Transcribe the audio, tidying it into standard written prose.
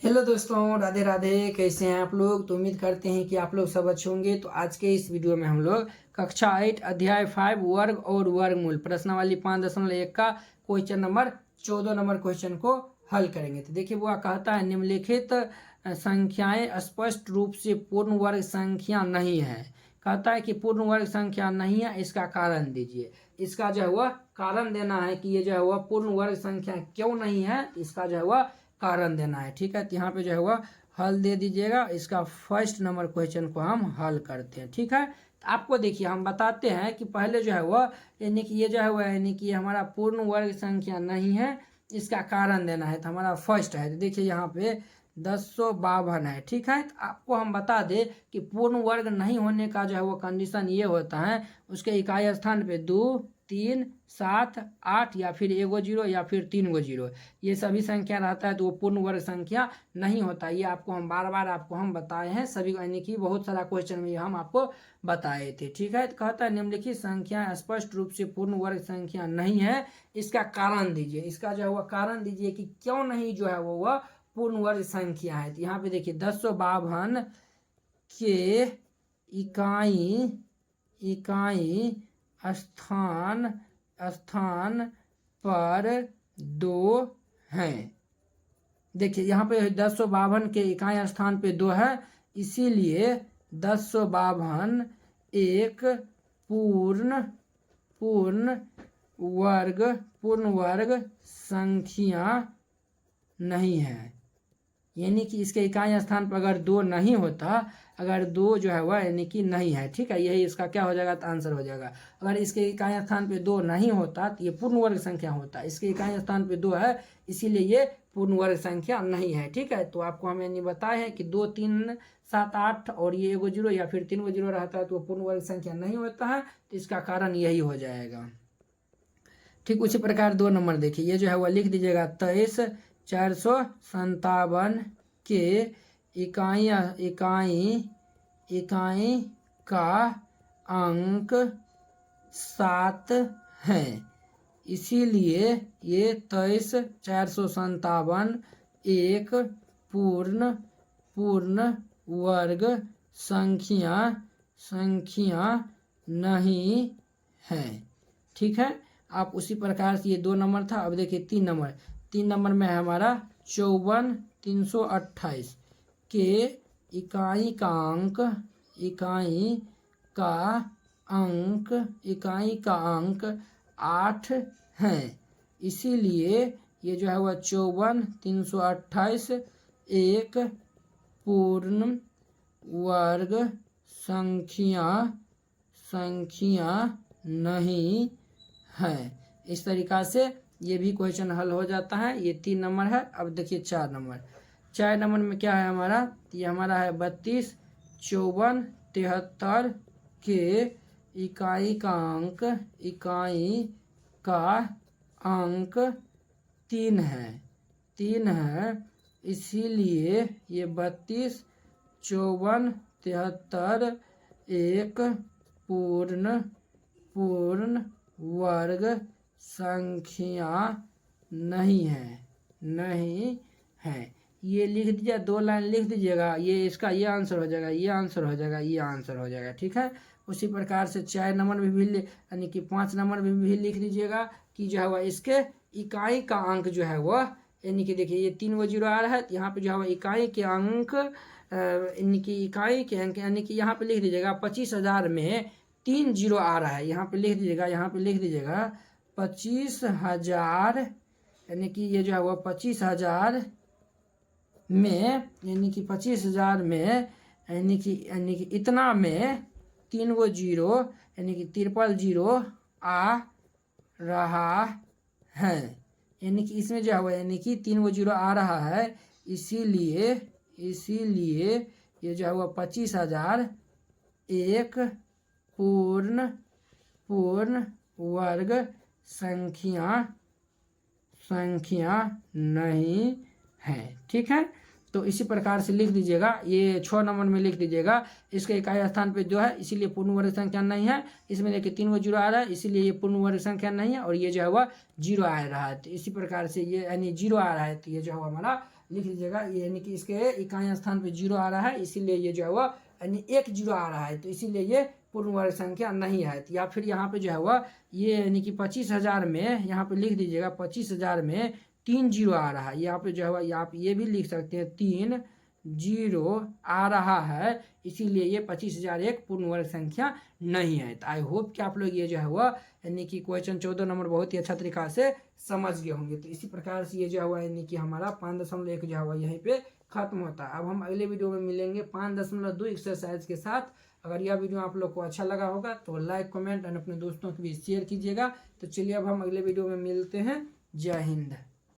Hello दोस्तों, राधे राधे। कैसे हैं आप लोग? तो उम्मीद करते हैं कि आप लोग सब अच्छे होंगे। तो आज के इस वीडियो में हम लोग कक्षा 8 अध्याय 5 वर्ग और वर्गमूल प्रश्नावली 5.1 का क्वेश्चन नंबर 14 नंबर क्वेश्चन को हल करेंगे। तो देखिए वो कहता है निम्नलिखित संख्याएं स्पष्ट रूप से पूर्ण वर्ग संख्या नहीं है। कहता है कि पूर्ण वर्ग संख्या नहीं है, इसका कारण दीजिए। इसका जो है वह कारण देना है कि ये जो है वह पूर्ण वर्ग संख्या क्यों नहीं है, इसका जो है वह कारण देना है। ठीक है, तो यहाँ पे जो है वह हल दे दीजिएगा। इसका फर्स्ट नंबर क्वेश्चन को हम हल करते हैं। ठीक है, तो आपको देखिए हम बताते हैं कि पहले जो है वह यानी कि ये जो है वह यानी कि हमारा पूर्ण वर्ग संख्या नहीं है, इसका कारण देना है। तो हमारा फर्स्ट है, तो देखिए यहाँ पे 1052 है। ठीक है, तो आपको हम बता दें कि पूर्ण वर्ग नहीं होने का जो है वो कंडीशन ये होता है, उसके इकाई स्थान पे 2, 3, 7, 8 या फिर 1 जीरो या फिर 3 जीरो, ये सभी संख्या रहता है तो वो पूर्ण वर्ग संख्या नहीं होता। ये आपको हम बार बार आपको हम बताए हैं सभी, यानी कि बहुत सारा क्वेश्चन में ये हम आपको बताए थे। ठीक है, तो कहता है निम्नलिखित संख्या स्पष्ट रूप से पूर्ण वर्ग संख्या नहीं है, इसका कारण दीजिए। इसका जो है वह कारण दीजिए कि क्यों नहीं जो है वो वह पूर्ण वर्ग संख्या है। तो यहाँ पे देखिए 1052 के इकाई स्थान स्थान पर 2 हैं। देखिए यहाँ पे 1052 के इकाई स्थान पे 2 है, इसीलिए 1052 एक पूर्ण पूर्ण वर्ग संख्या नहीं है। यानी कि इसके इकाई स्थान पर अगर 2 नहीं होता, अगर 2 जो है वह यानी कि नहीं है। ठीक है, यही इसका क्या हो जाएगा, तो आंसर हो जाएगा। अगर इसके इकाई स्थान पे 2 नहीं होता तो ये पूर्ण वर्ग संख्या होता। इसके इकाई स्थान पे 2 है, इसीलिए ये पूर्ण वर्ग संख्या नहीं है। ठीक है, तो आपको हम यानी बताए हैं कि 2, 3, 7, 8 और ये 1 जीरो या फिर 3 जीरो रहता है तो पूर्ण वर्ग संख्या नहीं होता है, तो इसका कारण यही हो जाएगा। ठीक उसी प्रकार 2 नंबर देखिए, ये जो है वह लिख दीजिएगा 23,457 के इकाई का अंक 7 है, इसीलिए ये 23,457 एक पूर्ण वर्ग संख्या नहीं है। ठीक है, आप उसी प्रकार से ये 2 नंबर था। अब देखिए 3 नंबर में है हमारा 54,328 के इकाई का अंक 8 है, इसीलिए ये जो है वह 54,328 एक पूर्ण वर्ग संख्या नहीं है। इस तरीका से ये भी क्वेश्चन हल हो जाता है। ये 3 नंबर है। अब देखिए 4 नंबर में क्या है हमारा, ये हमारा है 32, 54, 73 के इकाई का अंक 3 है, इसीलिए ये 32, 54, 73 एक पूर्ण वर्ग संख्या नहीं है। ये लिख दीजिए, 2 लाइन लिख दीजिएगा। ये इसका ये आंसर हो जाएगा, ये आंसर हो जाएगा, ये आंसर हो जाएगा। ठीक है, उसी प्रकार से 4 नंबर में भी यानी कि 5 नंबर में भी लिख दीजिएगा कि जो है वह इसके इकाई का अंक जो है वह यानी कि देखिए ये 3 जीरो आ रहा है, यहाँ पे जो है वह इकाई के अंक यानी कि इकाई के अंक यानी कि यहाँ पे लिख दीजिएगा 25,000 में 3 जीरो आ रहा है। यहाँ पे लिख दीजिएगा 25,000 यानी कि ये जो है वह 25,000 में यानी कि 25,000 में यानी कि इतना में 3 जीरो यानी कि 300 आ रहा है। यानी कि इसमें जो है यानी कि 3 जीरो आ रहा है, इसीलिए ये जो है वह 25,000 एक पूर्ण वर्ग संख्या नहीं है। ठीक है, तो इसी प्रकार से लिख दीजिएगा। ये 6 नंबर में लिख दीजिएगा, इसके इकाई स्थान पे जो है इसीलिए पूर्ण वर्ग संख्या नहीं है। इसमें देखिए 3 जीरो आ रहा है, इसीलिए ये पूर्ण वर्ग संख्या नहीं है, और ये जो है वह जीरो आ रहा है। तो इसी प्रकार से ये यानी जीरो आ रहा है, तो ये जो है हमारा लिख लीजिएगा, यानी कि इसके इकाई स्थान पे 0 आ रहा है, इसीलिए ये जो है वह यानी 1 0 आ रहा है, तो इसीलिए ये पूर्ण वर्ग संख्या नहीं है। या फिर यहाँ पे जो है वह ये यानी कि 25,000 में यहाँ पे लिख दीजिएगा 25,000 में 3 0 आ रहा है, यहाँ पे जो है वह आप ये भी लिख सकते हैं 3 0 आ रहा है, इसीलिए ये 25,000 एक पूर्ण वर्ग संख्या नहीं है। तो आई होप कि आप लोग ये जो है वह यानी कि क्वेश्चन 14 नंबर बहुत ही अच्छा तरीका से समझ गए होंगे। तो इसी प्रकार से ये जो है यानी कि हमारा 5.1 जो है यहीं पे खत्म होता है। अब हम अगले वीडियो में मिलेंगे 5.2 एक्सरसाइज के साथ। अगर यह वीडियो आप लोग को अच्छा लगा होगा तो लाइक कमेंट और अपने दोस्तों के बीच शेयर कीजिएगा। तो चलिए अब हम अगले वीडियो में मिलते हैं। जय हिंद।